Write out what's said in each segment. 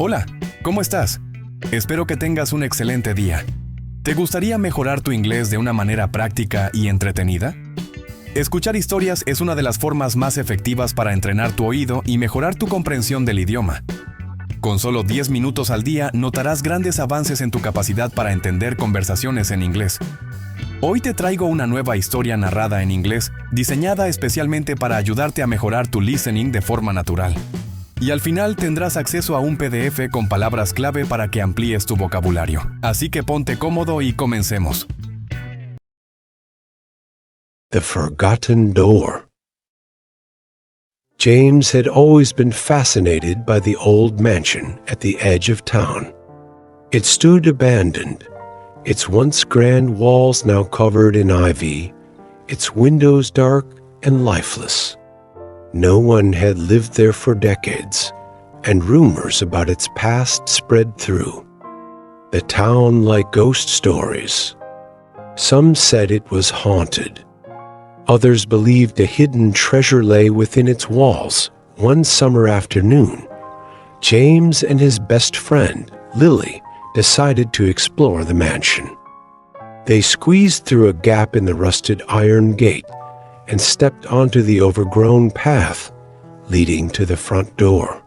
Hola, ¿cómo estás? Espero que tengas un excelente día. ¿Te gustaría mejorar tu inglés de una manera práctica y entretenida? Escuchar historias es una de las formas más efectivas para entrenar tu oído y mejorar tu comprensión del idioma. Con solo 10 minutos al día notarás grandes avances en tu capacidad para entender conversaciones en inglés. Hoy te traigo una nueva historia narrada en inglés, diseñada especialmente para ayudarte a mejorar tu listening de forma natural. Y al final tendrás acceso a un PDF con palabras clave para que amplíes tu vocabulario. Así que ponte cómodo y comencemos. The Forgotten Door. James had always been fascinated by the old mansion at the edge of town. It stood abandoned, its once grand walls now covered in ivy, its windows dark and lifeless. No one had lived there for decades, and rumors about its past spread through. The town like ghost stories. Some said it was haunted. Others believed a hidden treasure lay within its walls. One summer afternoon, James and his best friend, Lily, decided to explore the mansion. They squeezed through a gap in the rusted iron gate and stepped onto the overgrown path leading to the front door.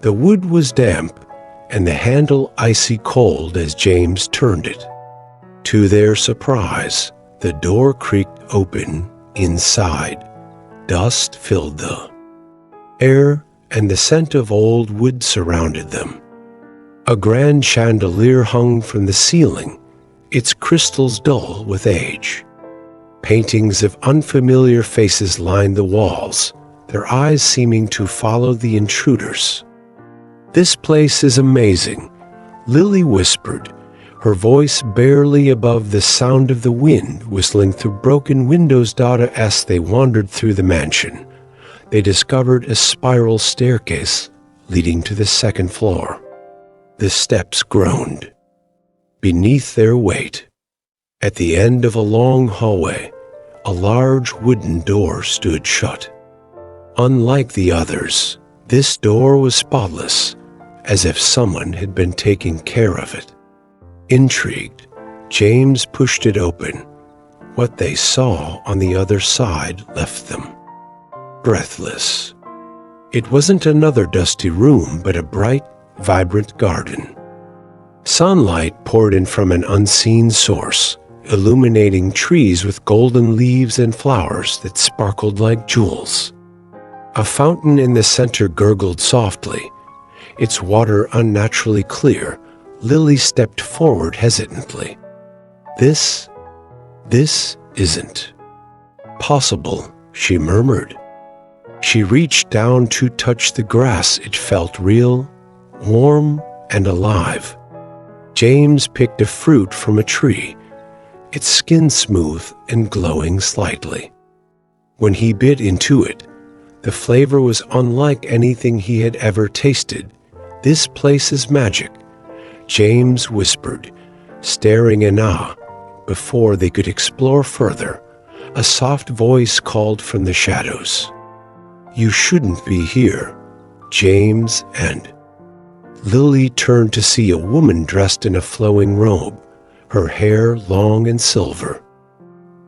The wood was damp and the handle icy cold as James turned it. To their surprise, the door creaked open inside. Dust filled the air and the scent of old wood surrounded them. A grand chandelier hung from the ceiling, its crystals dull with age. Paintings of unfamiliar faces lined the walls, their eyes seeming to follow the intruders. "This place is amazing," Lily whispered, her voice barely above the sound of the wind whistling through broken windows. As they wandered through the mansion, they discovered a spiral staircase leading to the second floor. The steps groaned beneath their weight. At the end of a long hallway, a large wooden door stood shut. Unlike the others, this door was spotless, as if someone had been taking care of it. Intrigued, James pushed it open. What they saw on the other side left them breathless. It wasn't another dusty room, but a bright, vibrant garden. Sunlight poured in from an unseen source, illuminating trees with golden leaves and flowers that sparkled like jewels. A fountain in the center gurgled softly, its water unnaturally clear. Lily stepped forward hesitantly. This isn't possible," she murmured. She reached down to touch the grass. It felt real, warm, and alive. James picked a fruit from a tree, its skin smooth and glowing slightly. When he bit into it, the flavor was unlike anything he had ever tasted. "This place is magic," James whispered, staring in awe. Before they could explore further, a soft voice called from the shadows. "You shouldn't be here, James." And Lily turned to see a woman dressed in a flowing robe, her hair long and silver.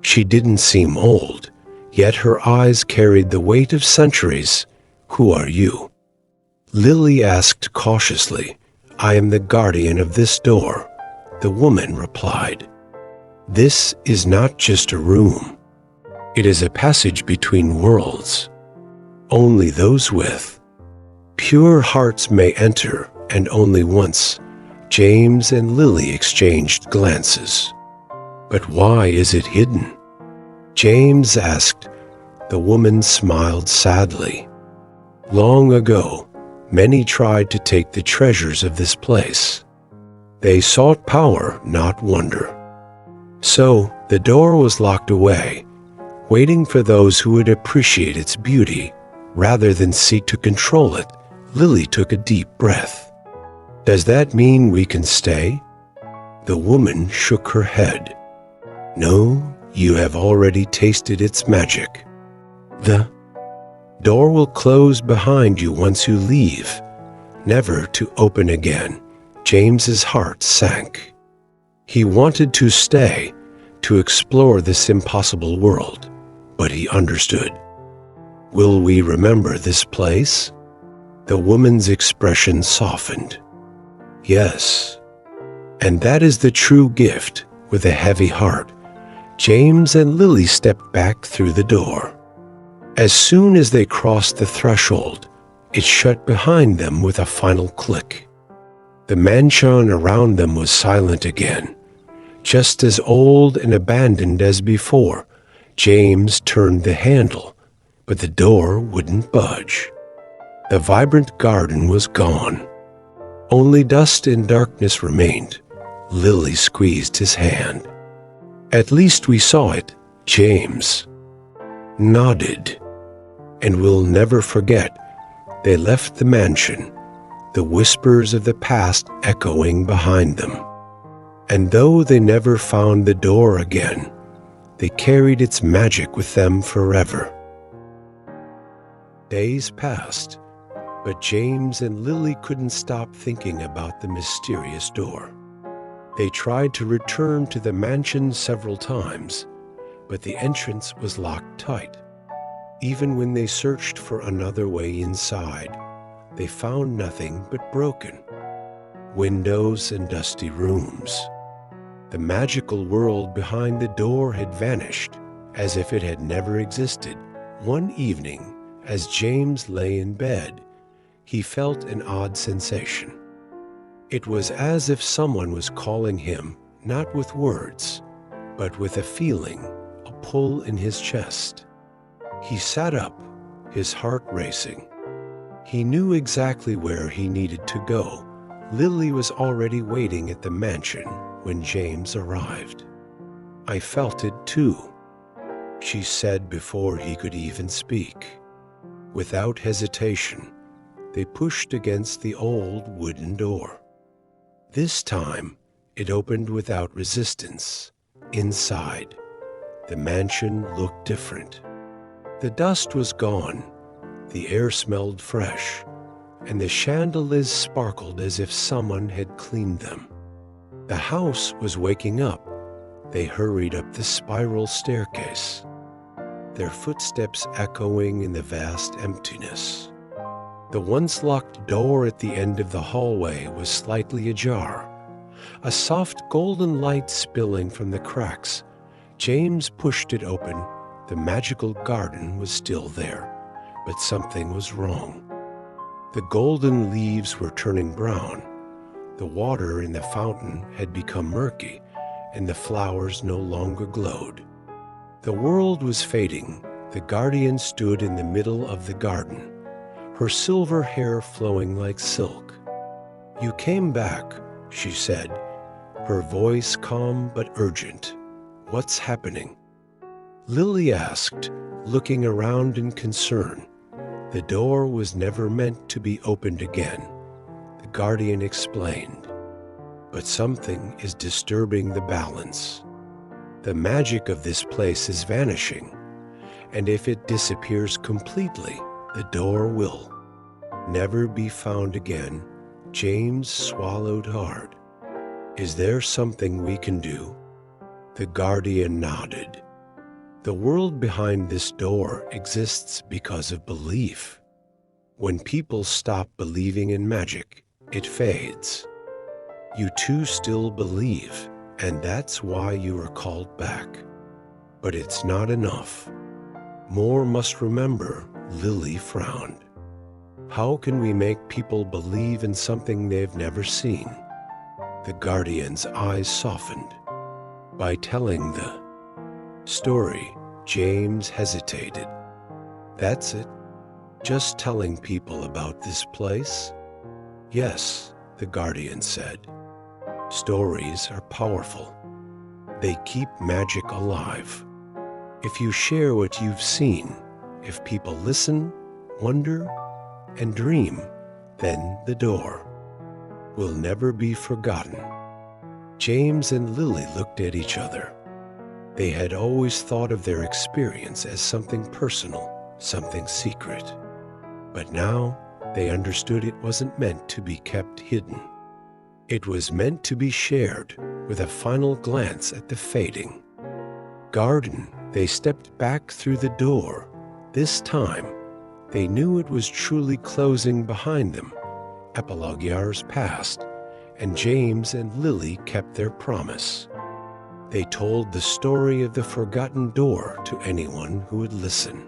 She didn't seem old, yet her eyes carried the weight of centuries. "Who are you?" Lily asked cautiously. "I am the guardian of this door," the woman replied. "This is not just a room. It is a passage between worlds. Only those with pure hearts may enter, and only once." James and Lily exchanged glances. "But why is it hidden?" James asked. The woman smiled sadly. "Long ago, many tried to take the treasures of this place. They sought power, not wonder. So the door was locked away, waiting for those who would appreciate its beauty rather than seek to control it." Lily took a deep breath. "Does that mean we can stay?" The woman shook her head. "No, you have already tasted its magic. The door will close behind you once you leave." never to open again. James's heart sank. He wanted to stay, to explore this impossible world, but he understood. Will we remember this place? The woman's expression softened. Yes. And that is the true gift. With a heavy heart, James and Lily stepped back through the door. As soon as they crossed the threshold, it shut behind them with a final click. The mansion around them was silent again, just as old and abandoned as before. James turned the handle, but the door wouldn't budge. The vibrant garden was gone. Only dust and darkness remained. Lily squeezed his hand. At least we saw it, James nodded. And we'll never forget. They left the mansion, the whispers of the past echoing behind them. And though they never found the door again, they carried its magic with them forever. Days passed, but James and Lily couldn't stop thinking about the mysterious door. They tried to return to the mansion several times, but the entrance was locked tight. Even when they searched for another way inside, they found nothing but broken windows and dusty rooms. The magical world behind the door had vanished, as if it had never existed. One evening, as James lay in bed, he felt an odd sensation. It was as if someone was calling him, not with words, but with a feeling, a pull in his chest. He sat up, his heart racing. He knew exactly where he needed to go. Lily was already waiting at the mansion when James arrived. I felt it too, she said before he could even speak. Without hesitation, they pushed against the old wooden door. This time, it opened without resistance. Inside, the mansion looked different. The dust was gone, the air smelled fresh, and the chandeliers sparkled as if someone had cleaned them. The house was waking up. They hurried up the spiral staircase, their footsteps echoing in the vast emptiness. The once locked door at the end of the hallway was slightly ajar, a soft golden light spilling from the cracks. James pushed it open. The magical garden was still there, but something was wrong. The golden leaves were turning brown. The water in the fountain had become murky, and the flowers no longer glowed. The world was fading. The guardian stood in the middle of the garden, her silver hair flowing like silk. "You came back," she said, her voice calm but urgent. "What's happening?" Lily asked, looking around in concern. The door was never meant to be opened again, the guardian explained. But something is disturbing the balance. The magic of this place is vanishing, and if it disappears completely, the door will never be found again. James swallowed hard. "Is there something we can do?" The guardian nodded. "The world behind this door exists because of belief. When people stop believing in magic, it fades. You two still believe, and that's why you are called back. But it's not enough. More must remember." Lily frowned. "How can we make people believe in something they've never seen?" The guardian's eyes softened. "By telling the story." James hesitated. "That's it? Just telling people about this place?" "Yes," the guardian said. "Stories are powerful. They keep magic alive. If you share what you've seen, if people listen, wonder, and dream, then the door will never be forgotten." James and Lily looked at each other. They had always thought of their experience as something personal, something secret. But now They understood it wasn't meant to be kept hidden. It was meant to be shared with a final glance at the fading garden. They stepped back through the door. This time, they knew it was truly closing behind them. Epilogue years passed, and James and Lily kept their promise. They told the story of the forgotten door to anyone who would listen.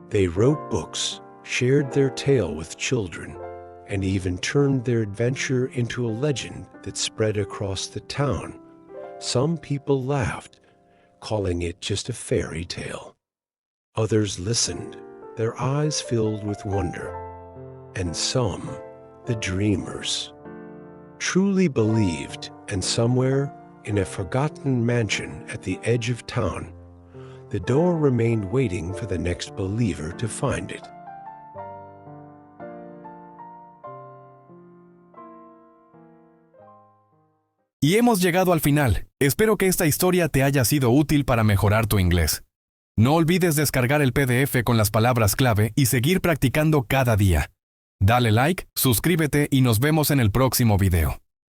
They wrote books, shared their tale with children, and even turned their adventure into a legend that spread across the town. Some people laughed, calling it just a fairy tale. Others listened, their eyes filled with wonder. And some, the dreamers, truly believed, and somewhere in a forgotten mansion at the edge of town, the door remained waiting for the next believer to find it. Y hemos llegado al final. Espero que esta historia te haya sido útil para mejorar tu inglés. No olvides descargar el PDF con las palabras clave y seguir practicando cada día. Dale like, suscríbete y nos vemos en el próximo video.